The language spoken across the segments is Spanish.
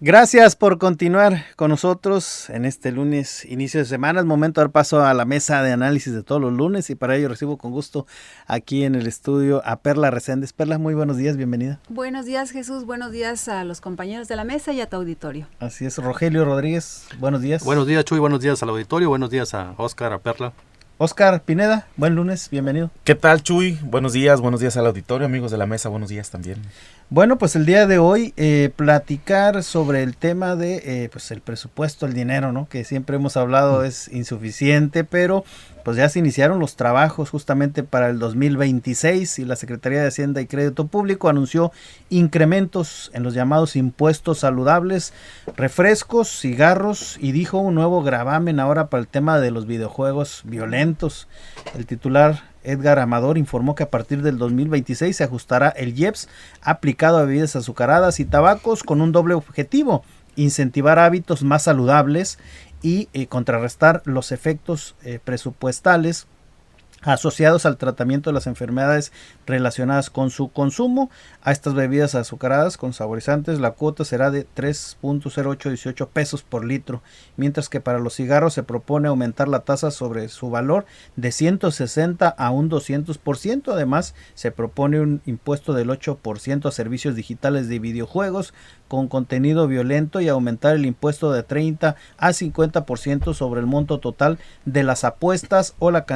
Gracias por continuar con nosotros en este lunes, inicio de semana. Es momento de dar paso a la mesa de análisis de todos los lunes y para ello recibo con gusto aquí en el estudio a Perla Reséndez. Perla, muy buenos días, bienvenida. Buenos días, Jesús. Buenos días a los compañeros de la mesa y a tu auditorio. Así es, Rogelio Rodríguez, buenos días. Buenos días, Chuy, buenos días al auditorio, buenos días a Oscar, a Perla. Oscar Pineda, buen lunes, bienvenido. ¿Qué tal, Chuy? Buenos días al auditorio, amigos de la mesa, buenos días también. Bueno, pues el día de hoy platicar sobre el tema de pues el presupuesto, el dinero, ¿no? Que siempre hemos hablado es insuficiente, pero pues ya se iniciaron los trabajos justamente para el 2026 y la Secretaría de Hacienda y Crédito Público anunció incrementos en los llamados impuestos saludables, refrescos, cigarros y dijo un nuevo gravamen ahora para el tema de los videojuegos violentos. El titular Edgar Amador informó que a partir del 2026 se ajustará el IEPS aplicado a bebidas azucaradas y tabacos con un doble objetivo: incentivar hábitos más saludables y contrarrestar los efectos presupuestales asociados al tratamiento de las enfermedades relacionadas con su consumo. A estas bebidas azucaradas con saborizantes la cuota será de 3.0818 pesos por litro, mientras que para los cigarros se propone aumentar la tasa sobre su valor de 160 a un 200%. Además, se propone un impuesto del 8% a servicios digitales de videojuegos con contenido violento y aumentar el impuesto de 30 a 50% sobre el monto total de las apuestas o la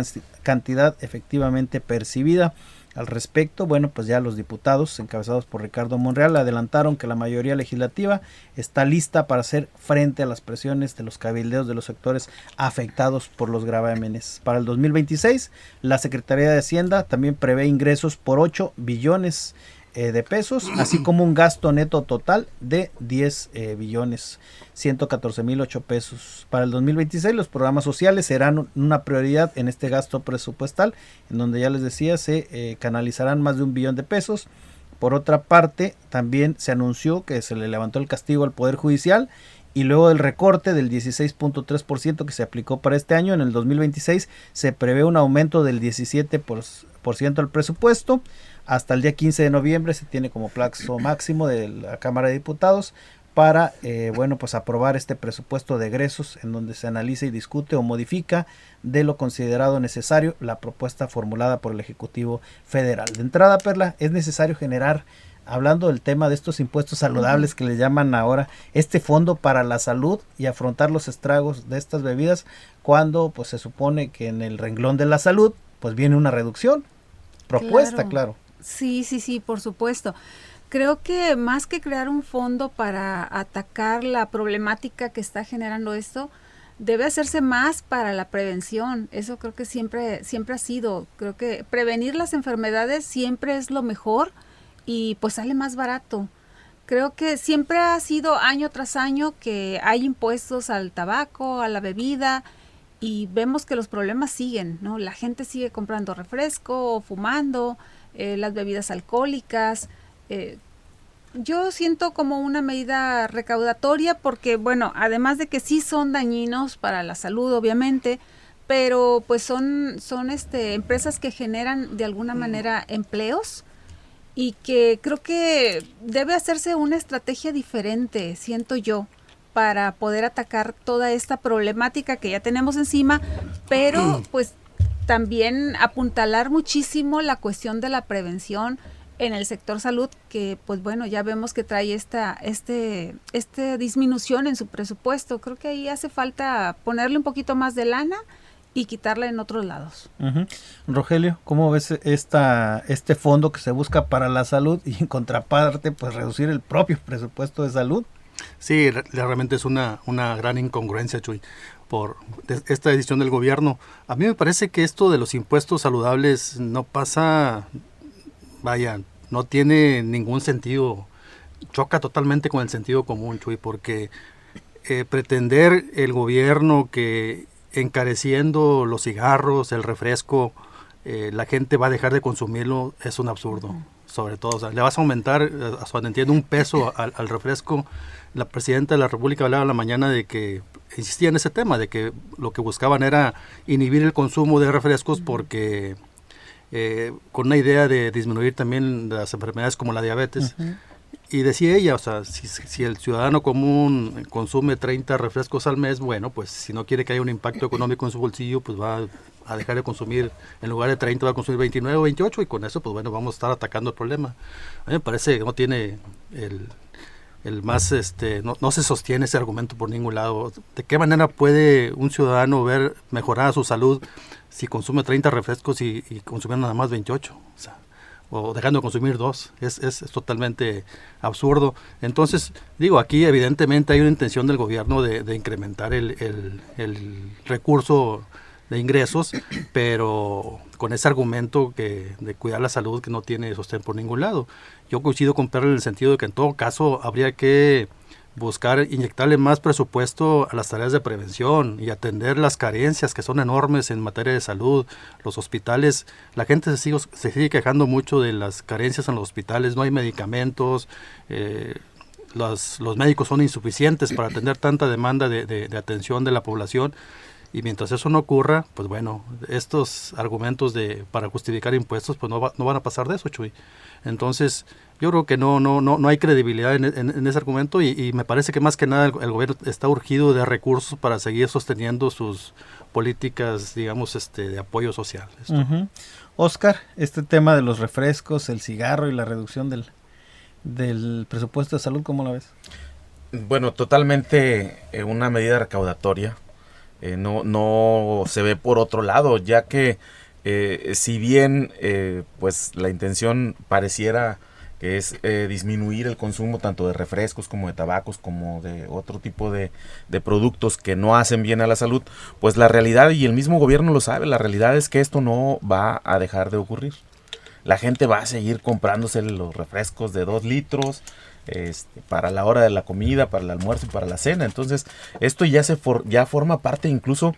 cantidad efectivamente percibida. Al respecto, bueno, pues ya los diputados encabezados por Ricardo Monreal adelantaron que la mayoría legislativa está lista para hacer frente a las presiones de los cabildeos de los sectores afectados por los gravámenes. Para el 2026, la Secretaría de Hacienda también prevé ingresos por 8 billones de pesos, así como un gasto neto total de 10 billones 114,008 pesos. Para el 2026 los programas sociales serán una prioridad en este gasto presupuestal, en donde ya les decía se canalizarán más de 1 billón de pesos. Por otra parte, también se anunció que se le levantó el castigo al Poder Judicial y luego del recorte del 16.3% que se aplicó para este año, en el 2026 se prevé un aumento del 17% al presupuesto. Hasta el día 15 de noviembre se tiene como plazo máximo de la Cámara de Diputados para pues aprobar este presupuesto de egresos, en donde se analiza y discute o modifica de lo considerado necesario la propuesta formulada por el Ejecutivo Federal. De entrada, Perla, es necesario generar, hablando del tema de estos impuestos saludables que le llaman ahora, este fondo para la salud y afrontar los estragos de estas bebidas, cuando pues se supone que en el renglón de la salud pues viene una reducción propuesta, claro. Sí, por supuesto. Creo que más que crear un fondo para atacar la problemática que está generando esto, debe hacerse más para la prevención. Eso creo que siempre ha sido. Creo que prevenir las enfermedades siempre es lo mejor y pues sale más barato. Creo que siempre ha sido año tras año que hay impuestos al tabaco, a la bebida, y vemos que los problemas siguen, ¿no? La gente sigue comprando refresco o fumando, las bebidas alcohólicas. Yo siento como una medida recaudatoria porque, bueno, además de que sí son dañinos para la salud, obviamente, pero pues son empresas que generan de alguna manera empleos y que creo que debe hacerse una estrategia diferente, siento yo, para poder atacar toda esta problemática que ya tenemos encima, pero pues también apuntalar muchísimo la cuestión de la prevención en el sector salud, que pues bueno, ya vemos que trae esta disminución en su presupuesto. Creo que ahí hace falta ponerle un poquito más de lana y quitarla en otros lados. Uh-huh. Rogelio, ¿cómo ves este fondo que se busca para la salud y en contraparte pues reducir el propio presupuesto de salud? Sí, realmente es una gran incongruencia, Chuy, por esta decisión del gobierno. A mí me parece que esto de los impuestos saludables no pasa, no tiene ningún sentido, choca totalmente con el sentido común, Chuy, porque pretender el gobierno que encareciendo los cigarros, el refresco, la gente va a dejar de consumirlo es un absurdo. Uh-huh. Sobre todo, o sea, le vas a aumentar, entiendo, $1 peso al refresco. La presidenta de la República hablaba en la mañana de que insistía en ese tema, de que lo que buscaban era inhibir el consumo de refrescos porque con una idea de disminuir también las enfermedades como la diabetes. Uh-huh. Y decía ella, o sea, si el ciudadano común consume 30 refrescos al mes, bueno, pues si no quiere que haya un impacto económico en su bolsillo, pues va a dejar de consumir, en lugar de 30 va a consumir 29 o 28, y con eso, pues bueno, vamos a estar atacando el problema. A mí me parece que no tiene el más, no se sostiene ese argumento por ningún lado. ¿De qué manera puede un ciudadano ver mejorar su salud si consume 30 refrescos y consume nada más 28? O sea, o dejando de consumir 2, es totalmente absurdo. Entonces, digo, aquí evidentemente hay una intención del gobierno de incrementar el recurso de ingresos, pero con ese argumento de cuidar la salud que no tiene sostén por ningún lado. Yo coincido con Perla en el sentido de que en todo caso habría que buscar inyectarle más presupuesto a las tareas de prevención y atender las carencias que son enormes en materia de salud. Los hospitales, la gente se sigue quejando mucho de las carencias en los hospitales, no hay medicamentos, los médicos son insuficientes para atender tanta demanda de atención de la población. Y mientras eso no ocurra, pues bueno, estos argumentos para justificar impuestos, pues no van a pasar de eso, Chuy. Entonces, yo creo que no hay credibilidad en ese argumento y me parece que más que nada el gobierno está urgido de recursos para seguir sosteniendo sus políticas, digamos, de apoyo social. Oscar, este tema de los refrescos, el cigarro y la reducción del presupuesto de salud, ¿cómo la ves? Bueno, totalmente una medida recaudatoria. No se ve por otro lado, ya que si bien pues la intención pareciera que es disminuir el consumo tanto de refrescos como de tabacos como de otro tipo de productos que no hacen bien a la salud, pues la realidad, y el mismo gobierno lo sabe, la realidad es que esto no va a dejar de ocurrir. La gente va a seguir comprándose los refrescos de 2 litros para la hora de la comida, para el almuerzo y para la cena. Entonces, esto ya forma parte incluso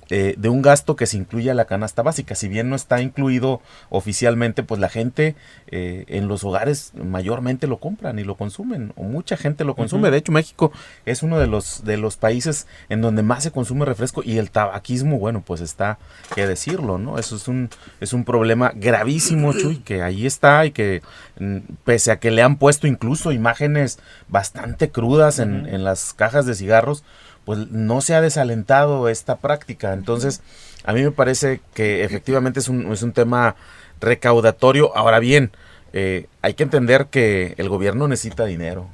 de un gasto que se incluye a la canasta básica. Si bien no está incluido oficialmente, pues la gente en los hogares mayormente lo compran y lo consumen, o mucha gente lo consume. De hecho, México es uno de los países en donde más se consume refresco, y el tabaquismo, bueno, pues está que decirlo, ¿no? Eso es un problema gravísimo, Chuy, que ahí está, y que pese a que le han puesto incluso imágenes bastante crudas en las cajas de cigarros, pues no se ha desalentado esta práctica. Entonces, a mí me parece que efectivamente es un tema recaudatorio. Ahora bien, hay que entender que el gobierno necesita dinero.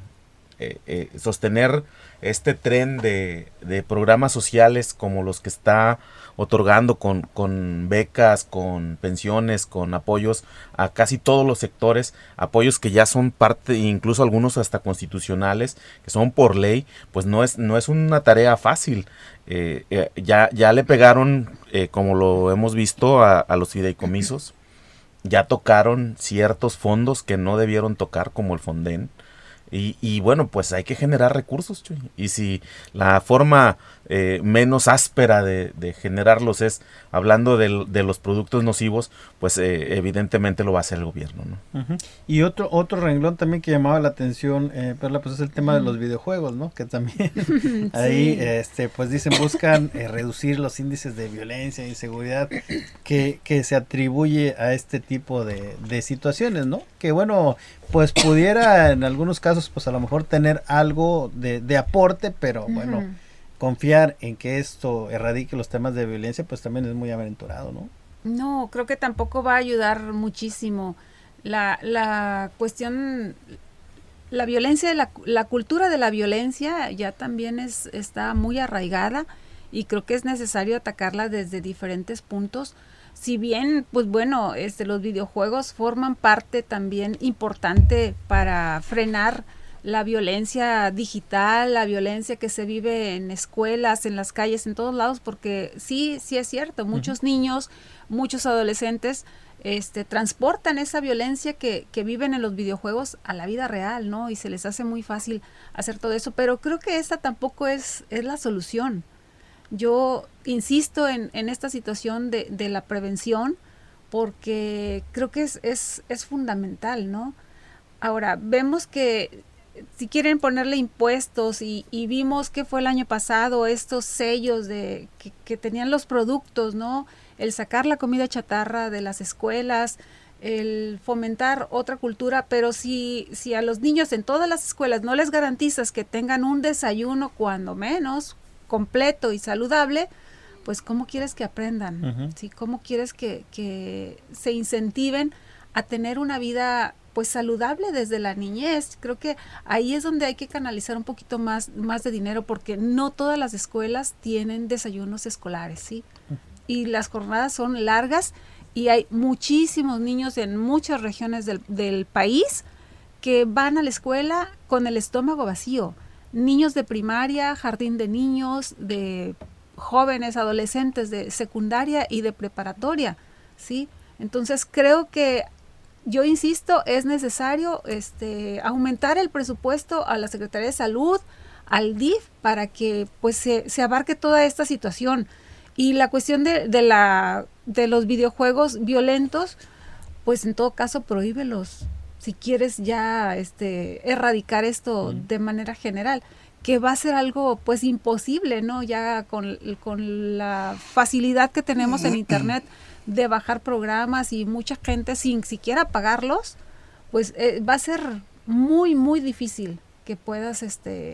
Sostener este tren de programas sociales como los que está otorgando con becas, con pensiones, con apoyos a casi todos los sectores, apoyos que ya son parte, incluso algunos hasta constitucionales, que son por ley, pues no es una tarea fácil. Ya le pegaron, como lo hemos visto, a los fideicomisos, ya tocaron ciertos fondos que no debieron tocar, como el Fonden. Y bueno, pues hay que generar recursos, Chuy. Y si la forma menos áspera de generarlos es hablando de los productos nocivos, pues evidentemente lo va a hacer el gobierno, ¿no? Y otro renglón también que llamaba la atención, Perla, pues es el tema de los videojuegos, ¿no? Que también ahí, pues dicen, buscan reducir los índices de violencia e inseguridad que se atribuye a este tipo de situaciones, ¿no? Que bueno, pues pudiera en algunos casos, pues a lo mejor tener algo de aporte, pero bueno, confiar en que esto erradique los temas de violencia, pues también es muy aventurado, ¿no? No, creo que tampoco va a ayudar muchísimo. La cuestión, la violencia, la cultura de la violencia ya también está muy arraigada, y creo que es necesario atacarla desde diferentes puntos. Si bien, pues bueno, los videojuegos forman parte también importante para frenar la violencia digital, la violencia que se vive en escuelas, en las calles, en todos lados, porque sí es cierto, muchos niños, muchos adolescentes transportan esa violencia que viven en los videojuegos a la vida real, ¿no? Y se les hace muy fácil hacer todo eso, pero creo que esta tampoco es la solución. Yo insisto en esta situación de la prevención, porque creo que es fundamental, ¿no? Ahora, vemos que si quieren ponerle impuestos y vimos que fue el año pasado estos sellos que tenían los productos, ¿no? El sacar la comida chatarra de las escuelas, el fomentar otra cultura, pero si a los niños en todas las escuelas no les garantizas que tengan un desayuno cuando menos completo y saludable, pues ¿cómo quieres que aprendan? ¿Sí? ¿Cómo quieres que se incentiven a tener una vida pues saludable desde la niñez? Creo que ahí es donde hay que canalizar un poquito más de dinero, porque no todas las escuelas tienen desayunos escolares, ¿sí? Y las jornadas son largas y hay muchísimos niños en muchas regiones del país que van a la escuela con el estómago vacío. Niños de primaria, jardín de niños, de jóvenes, adolescentes de secundaria y de preparatoria, ¿sí? Entonces creo que, yo insisto, es necesario aumentar el presupuesto a la Secretaría de Salud, al DIF, para que pues se abarque toda esta situación. Y la cuestión de los videojuegos violentos, pues en todo caso prohíbelos, si quieres ya erradicar esto de manera general, que va a ser algo pues imposible, ¿no? Ya con la facilidad que tenemos en internet de bajar programas y mucha gente sin siquiera pagarlos, pues va a ser muy, muy difícil que puedas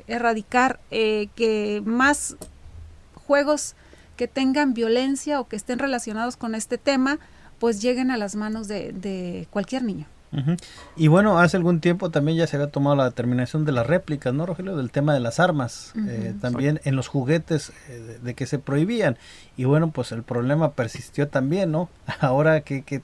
erradicar que más juegos que tengan violencia o que estén relacionados con este tema, pues lleguen a las manos de cualquier niño. Y bueno, hace algún tiempo también ya se había tomado la determinación de las réplicas, ¿no, Rogelio? Del tema de las armas, también en los juguetes de que se prohibían. Y bueno, pues el problema persistió también, ¿no? Ahora que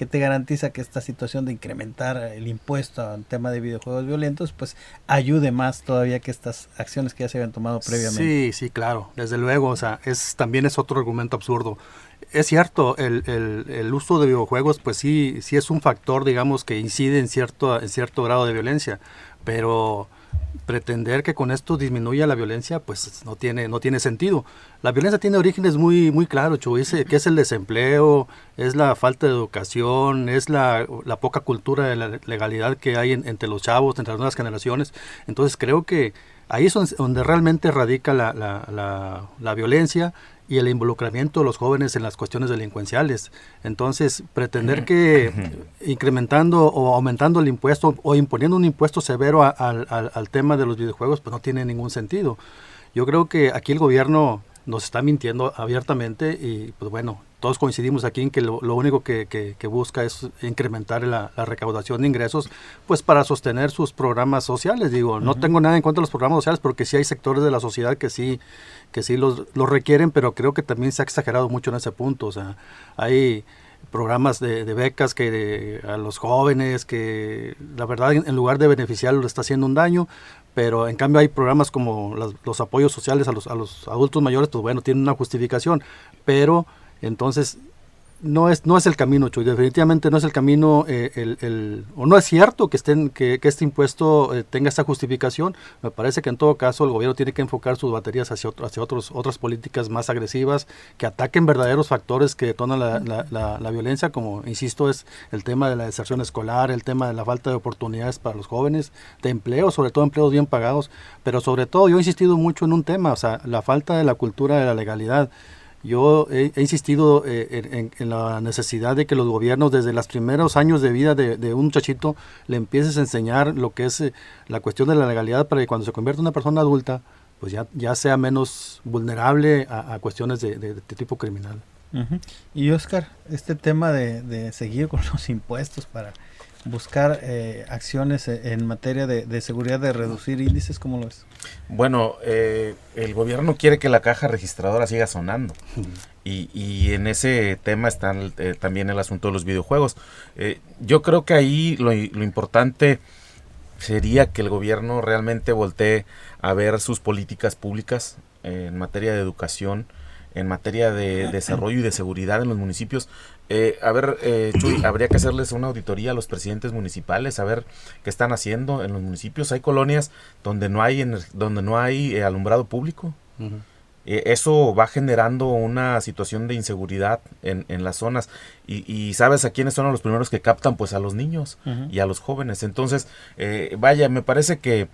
te garantiza que esta situación de incrementar el impuesto al tema de videojuegos violentos, pues ayude más todavía que estas acciones que ya se habían tomado previamente. Sí, claro, desde luego, o sea, también es otro argumento absurdo. Es cierto, el uso de videojuegos, pues sí es un factor, digamos, que incide en cierto grado de violencia, pero pretender que con esto disminuya la violencia, pues no tiene sentido. La violencia tiene orígenes muy, muy claros, Chuy, que es el desempleo, es la falta de educación, es la poca cultura de la legalidad que hay entre los chavos, entre las nuevas generaciones. Entonces creo que ahí es donde realmente radica la violencia y el involucramiento de los jóvenes en las cuestiones delincuenciales. Entonces, pretender que incrementando o aumentando el impuesto o imponiendo un impuesto severo al tema de los videojuegos, pues no tiene ningún sentido. Yo creo que aquí el gobierno nos está mintiendo abiertamente y pues bueno, todos coincidimos aquí en que lo único que busca es incrementar la recaudación de ingresos, pues para sostener sus programas sociales. Digo, no tengo nada en contra de los programas sociales porque sí hay sectores de la sociedad que sí los requieren, pero creo que también se ha exagerado mucho en ese punto. O sea, hay programas de becas que a los jóvenes que la verdad en lugar de beneficiarlos le está haciendo un daño, pero en cambio hay programas como los apoyos sociales a los adultos mayores, pues bueno, tienen una justificación, pero entonces no es el camino, Chuy, definitivamente no es el camino, o no es cierto que este impuesto tenga esa justificación. Me parece que en todo caso el gobierno tiene que enfocar sus baterías hacia otras políticas más agresivas que ataquen verdaderos factores que detonan la violencia, como insisto es el tema de la deserción escolar, el tema de la falta de oportunidades para los jóvenes, de empleo, sobre todo empleos bien pagados, pero sobre todo yo he insistido mucho en un tema, o sea, la falta de la cultura de la legalidad. Yo he insistido en la necesidad de que los gobiernos desde los primeros años de vida de un muchachito le empieces a enseñar lo que es la cuestión de la legalidad para que cuando se convierta en una persona adulta pues ya sea menos vulnerable a cuestiones de tipo criminal. Y Oscar, este tema de seguir con los impuestos para buscar acciones en materia de seguridad, de reducir índices, ¿cómo lo ves? Bueno, el gobierno quiere que la caja registradora siga sonando y en ese tema está también el asunto de los videojuegos. Yo creo que ahí lo importante sería que el gobierno realmente voltee a ver sus políticas públicas en materia de educación, en materia de desarrollo y de seguridad en los municipios. Chuy, habría que hacerles una auditoría a los presidentes municipales, a ver qué están haciendo en los municipios. Hay colonias donde no hay alumbrado público. Eso va generando una situación de inseguridad en las zonas. Y ¿sabes a quiénes son los primeros que captan? Pues a los niños y a los jóvenes. Entonces, me parece que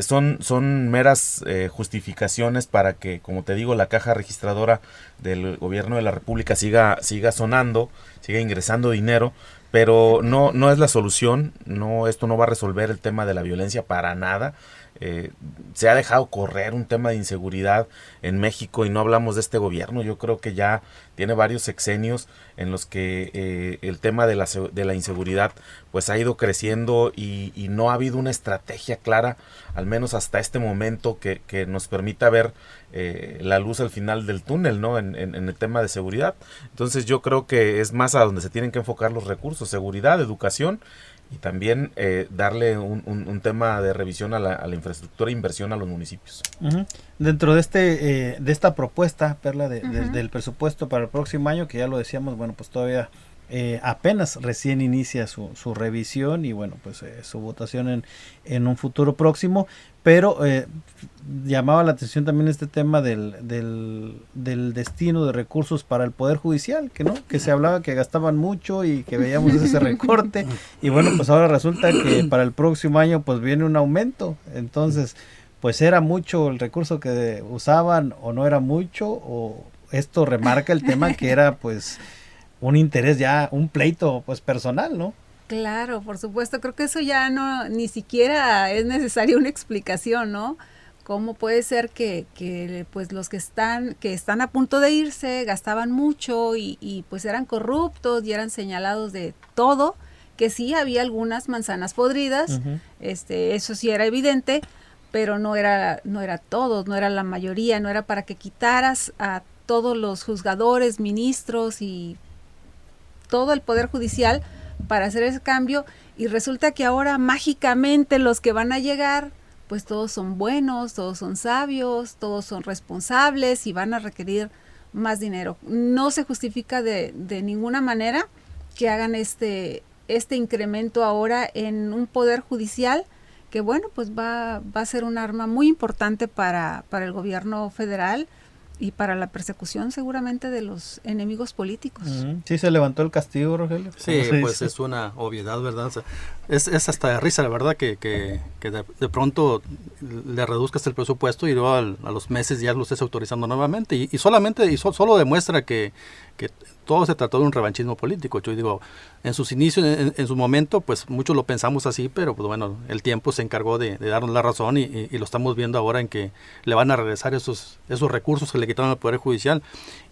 son meras justificaciones para que, como te digo, la caja registradora del gobierno de la República siga sonando, siga ingresando dinero, pero no es la solución, esto no va a resolver el tema de la violencia para nada. Se ha dejado correr un tema de inseguridad en México y no hablamos de este gobierno. Yo creo que ya tiene varios sexenios en los que el tema de la inseguridad pues ha ido creciendo y no ha habido una estrategia clara, al menos hasta este momento, que nos permita ver la luz al final del túnel, ¿no? En el tema de seguridad. Entonces yo creo que es más a donde se tienen que enfocar los recursos: seguridad, educación, y también darle un tema de revisión a la infraestructura e inversión a los municipios. Uh-huh. Dentro de esta propuesta, Perla, del presupuesto para el próximo año, que ya lo decíamos, bueno, pues todavía apenas recién inicia su revisión y bueno, pues su votación en un futuro próximo, pero llamaba la atención también este tema del destino de recursos para el Poder Judicial, que se hablaba que gastaban mucho y que veíamos ese recorte, y bueno, pues ahora resulta que para el próximo año pues viene un aumento. Entonces, pues era mucho el recurso que usaban o no era mucho, o esto remarca el tema que era pues un interés ya, un pleito pues personal, ¿no? Claro, por supuesto, creo que eso ya ni siquiera es necesaria una explicación, ¿no? ¿Cómo puede ser que pues los que están a punto de irse gastaban mucho y pues eran corruptos y eran señalados de todo? Que sí había algunas manzanas podridas, uh-huh. Eso sí era evidente, pero no era todos, no era la mayoría, no era para que quitaras a todos los juzgadores, ministros y todo el Poder Judicial para hacer ese cambio, y resulta que ahora mágicamente los que van a llegar pues todos son buenos, todos son sabios, todos son responsables y van a requerir más dinero. No se justifica de ninguna manera que hagan este incremento ahora en un Poder Judicial que bueno, pues va a ser un arma muy importante para el gobierno federal y para la persecución seguramente de los enemigos políticos. Sí, se levantó el castigo, Rogelio. Sí, pues es una obviedad, ¿verdad? O sea, es hasta de risa, la verdad, que de pronto le reduzcas el presupuesto y luego a los meses ya lo estés autorizando nuevamente. Y solo demuestra que todo se trató de un revanchismo político. Yo digo, en sus inicios, en su momento, pues muchos lo pensamos así, pero pues bueno, el tiempo se encargó de darnos la razón y lo estamos viendo ahora en que le van a regresar esos recursos que le quitaron al Poder Judicial.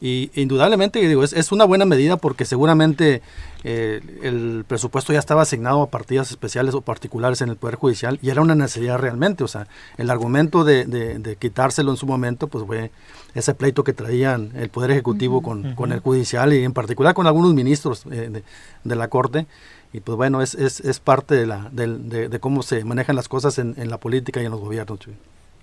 Y indudablemente, digo, es una buena medida porque seguramente el presupuesto ya estaba asignado a partidas especiales o particulares en el Poder Judicial y era una necesidad realmente. O sea, el argumento de quitárselo en su momento, pues fue ese pleito que traían el Poder Ejecutivo con el Judicial y en particular con algunos ministros de la Corte. Y pues bueno, es parte de cómo se manejan las cosas en la política y en los gobiernos.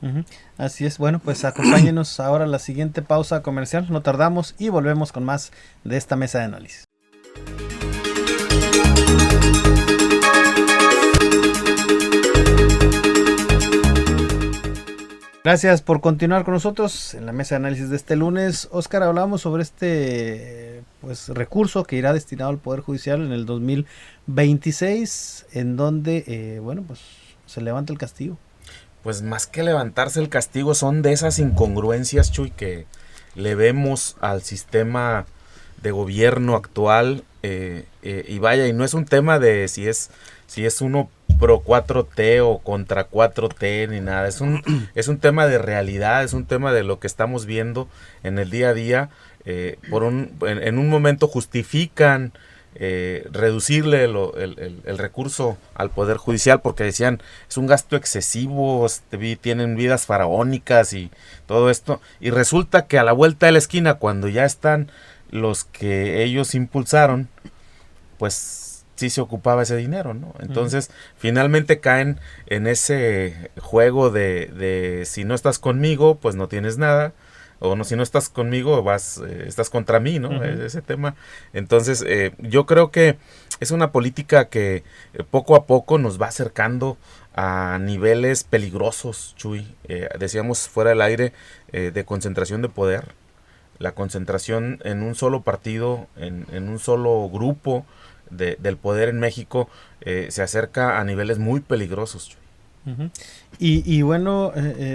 Uh-huh. Así es. Bueno, pues acompáñenos ahora a la siguiente pausa comercial, no tardamos y volvemos con más de esta mesa de análisis. Gracias por continuar con nosotros en la mesa de análisis de este lunes. Óscar, hablamos sobre este recurso que irá destinado al Poder Judicial en el 2026, en donde bueno, pues se levanta el castigo. Pues más que levantarse el castigo, son de esas incongruencias, Chuy, que le vemos al sistema de gobierno actual, y vaya, y no es un tema de si es uno pro 4T o contra 4T ni nada, es un tema de realidad, es un tema de lo que estamos viendo en el día a día. En un momento justifican reducirle el recurso al Poder Judicial porque decían es un gasto excesivo, tienen vidas faraónicas y todo esto, y resulta que a la vuelta de la esquina, cuando ya están los que ellos impulsaron, pues sí se ocupaba ese dinero, ¿no? Entonces, finalmente caen en ese juego de si no estás conmigo, pues no tienes nada, o no, si no estás conmigo, estás contra mí, ¿no? Ese tema. Entonces, yo creo que es una política que poco a poco nos va acercando a niveles peligrosos, Chuy. Decíamos fuera del aire, de concentración de poder. La concentración en un solo partido, en un solo grupo del poder en México, se acerca a niveles muy peligrosos, Chuy. Ujú. Y bueno,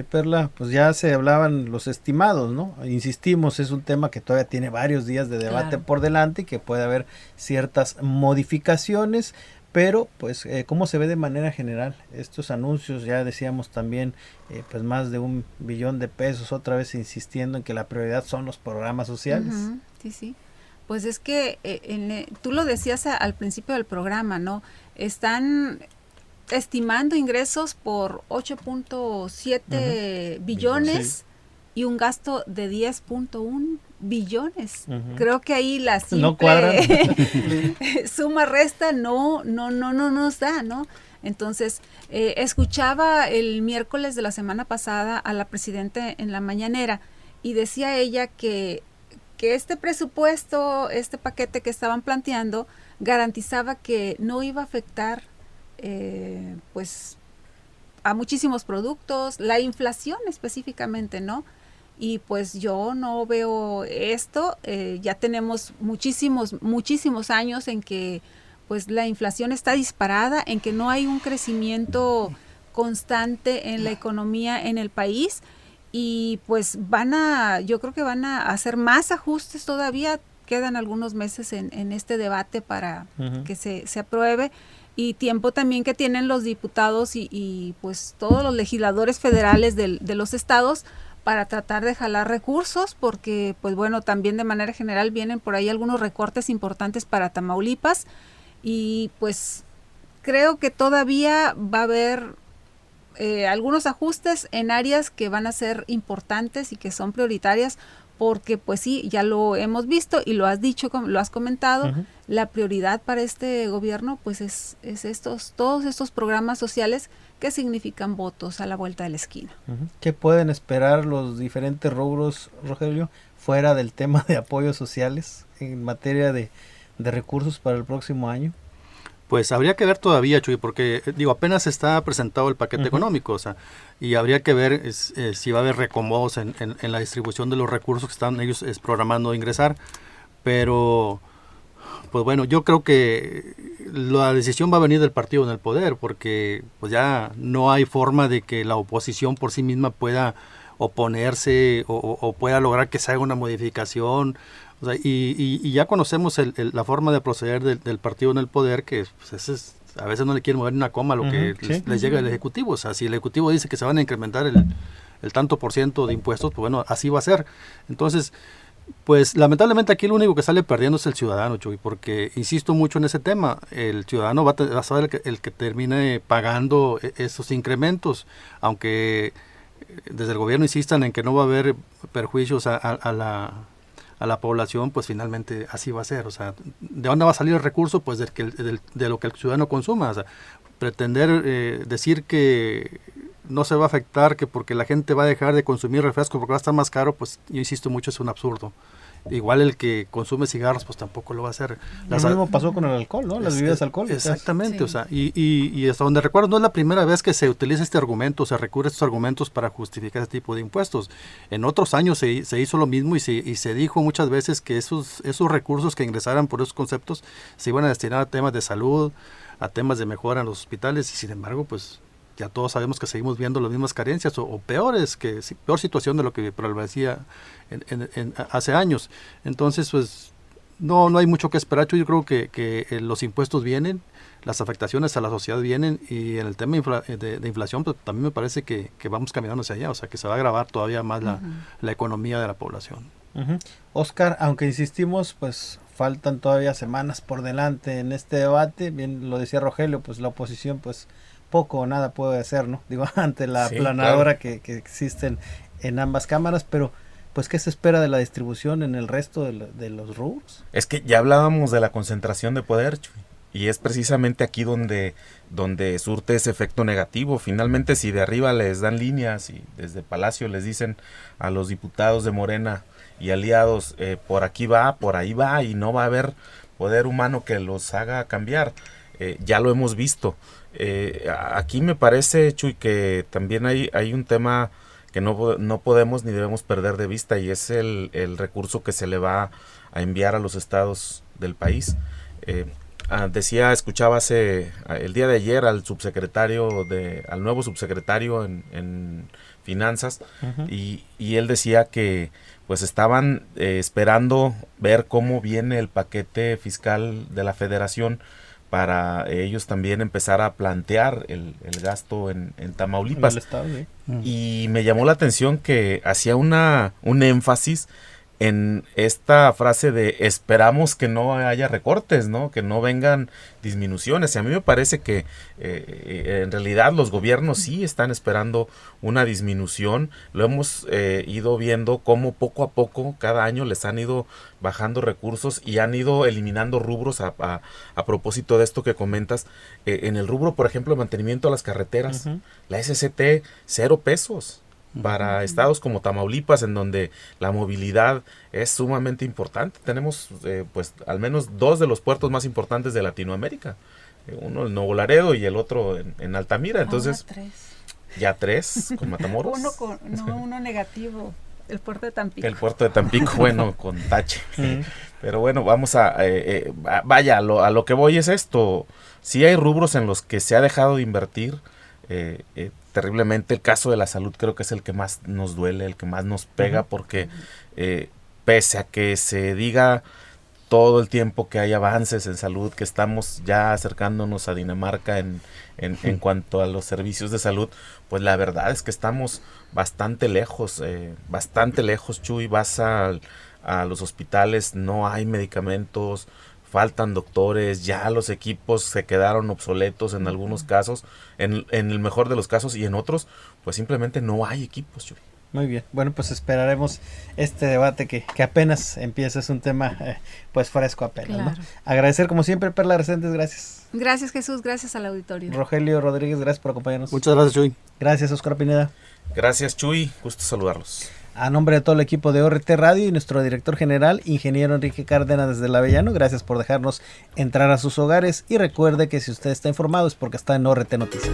Perla, pues ya se hablaban los estimados, ¿no? Insistimos, es un tema que todavía tiene varios días de debate Claro. por delante y que puede haber ciertas modificaciones, pero pues ¿cómo se ve de manera general estos anuncios? Ya decíamos también, pues más de 1 billón de pesos, otra vez insistiendo en que la prioridad son los programas sociales. Ujú, sí, sí. Pues es que tú lo decías al principio del programa, ¿no? Están estimando ingresos por 8.7 billones y un gasto de 10.1 billones. Ujú. Creo que ahí la No cuadran. simple suma resta no nos da, ¿no? Entonces, escuchaba el miércoles de la semana pasada a la presidenta en la mañanera y decía ella que este presupuesto, este paquete que estaban planteando, garantizaba que no iba a afectar pues a muchísimos productos, la inflación específicamente, ¿no? Y pues yo no veo esto, ya tenemos muchísimos años en que pues la inflación está disparada, en que no hay un crecimiento constante en la economía en el país y pues yo creo que van a hacer más ajustes todavía, quedan algunos meses en este debate para que se apruebe y tiempo también que tienen los diputados y pues todos los legisladores federales de los estados para tratar de jalar recursos, porque pues bueno, también de manera general vienen por ahí algunos recortes importantes para Tamaulipas y pues creo que todavía va a haber algunos ajustes en áreas que van a ser importantes y que son prioritarias, porque pues sí, ya lo hemos visto y lo has dicho, lo has comentado, la prioridad para este gobierno pues es todos estos programas sociales que significan votos a la vuelta de la esquina. ¿Qué pueden esperar los diferentes rubros, Rogelio, fuera del tema de apoyos sociales en materia de recursos para el próximo año? Pues habría que ver todavía, Chuy, porque digo, apenas está presentado el paquete económico, o sea, y habría que ver si va a haber reacomodos en la distribución de los recursos que están ellos programando ingresar, pero pues bueno, yo creo que la decisión va a venir del partido en el poder, porque pues ya no hay forma de que la oposición por sí misma pueda oponerse o pueda lograr que se haga una modificación. O sea, y ya conocemos la forma de proceder del partido en el poder, que pues, a veces no le quieren mover ni una coma a lo que les llega del Ejecutivo. O sea, si el Ejecutivo dice que se van a incrementar el tanto por ciento de impuestos, pues bueno, así va a ser. Entonces, pues lamentablemente aquí lo único que sale perdiendo es el ciudadano, Chuy, porque insisto mucho en ese tema. El ciudadano va a ser el que termine pagando esos incrementos, aunque desde el gobierno insistan en que no va a haber perjuicios a la población, pues finalmente así va a ser. O sea, ¿de dónde va a salir el recurso? Pues de lo que el ciudadano consuma. O sea, pretender decir que no se va a afectar, que porque la gente va a dejar de consumir refresco porque va a estar más caro, pues yo insisto mucho, es un absurdo. Igual el que consume cigarros, pues tampoco lo va a hacer. Lo mismo pasó con el alcohol, ¿no? Las bebidas alcohólicas. Exactamente, sí. O sea, y hasta donde recuerdo, no es la primera vez que se utiliza este argumento, se recurre a estos argumentos para justificar este tipo de impuestos. En otros años se hizo lo mismo y se dijo muchas veces que esos recursos que ingresaran por esos conceptos se iban a destinar a temas de salud, a temas de mejora en los hospitales, y sin embargo, pues ya todos sabemos que seguimos viendo las mismas carencias o peores, peor situación de lo que prevalecía hace años. Entonces, pues no hay mucho que esperar. Yo creo que los impuestos vienen, las afectaciones a la sociedad vienen, y en el tema de inflación, pues también me parece que vamos caminando hacia allá, o sea, que se va a agravar todavía más la economía de la población. Oscar, aunque insistimos, pues faltan todavía semanas por delante en este debate. Bien lo decía Rogelio, pues la oposición pues poco o nada puede hacer, ¿no? Digo, ante la aplanadora que existen en ambas cámaras, pero pues ¿qué se espera de la distribución en el resto de los rubros? Es que ya hablábamos de la concentración de poder, Chuy, y es precisamente aquí donde surte ese efecto negativo. Finalmente, si de arriba les dan líneas y desde Palacio les dicen a los diputados de Morena y aliados, por aquí va, por ahí va, y no va a haber poder humano que los haga cambiar, ya lo hemos visto. Aquí me parece, Chuy, que también hay un tema que no podemos ni debemos perder de vista, y es el recurso que se le va a enviar a los estados del país. escuchaba el día de ayer al nuevo subsecretario en Finanzas, y él decía que pues estaban esperando ver cómo viene el paquete fiscal de la Federación para ellos también empezar a plantear el gasto en Tamaulipas. En el estado, sí. Y me llamó la atención que hacía un énfasis en esta frase de esperamos que no haya recortes, ¿no? Que no vengan disminuciones. Y a mí me parece que en realidad los gobiernos sí están esperando una disminución. Lo hemos ido viendo cómo poco a poco cada año les han ido bajando recursos y han ido eliminando rubros a propósito de esto que comentas. En el rubro, por ejemplo, de mantenimiento a las carreteras, la SCT, 0 pesos. Para estados como Tamaulipas, en donde la movilidad es sumamente importante. Tenemos pues al menos 2 de los puertos más importantes de Latinoamérica. Uno el Nuevo Laredo y el otro en Altamira. Entonces, ya 3 con Matamoros. Uno negativo, el puerto de Tampico. El puerto de Tampico, bueno, con tache. Pero bueno, vamos a lo que voy es esto. Sí hay rubros en los que se ha dejado de invertir terriblemente. El caso de la salud creo que es el que más nos duele, el que más nos pega, porque pese a que se diga todo el tiempo que hay avances en salud, que estamos ya acercándonos a Dinamarca en cuanto a los servicios de salud, pues la verdad es que estamos bastante lejos, Chuy. Vas a los hospitales, no hay medicamentos, faltan doctores, ya los equipos se quedaron obsoletos en algunos casos, en el mejor de los casos, y en otros pues simplemente no hay equipos, Chuy. Muy bien, bueno, pues esperaremos este debate que apenas empieza. Es un tema pues fresco apenas, claro, ¿no? Agradecer como siempre, Perla Reséndez, gracias. Gracias, Jesús, gracias al auditorio. Rogelio Rodríguez, gracias por acompañarnos. Muchas gracias, Chuy. Gracias, Óscar Pineda. Gracias, Chuy, gusto saludarlos. A nombre de todo el equipo de ORT Radio y nuestro director general, ingeniero Enrique Cárdenas desde el Avellano, gracias por dejarnos entrar a sus hogares, y recuerde que si usted está informado es porque está en ORT Noticias.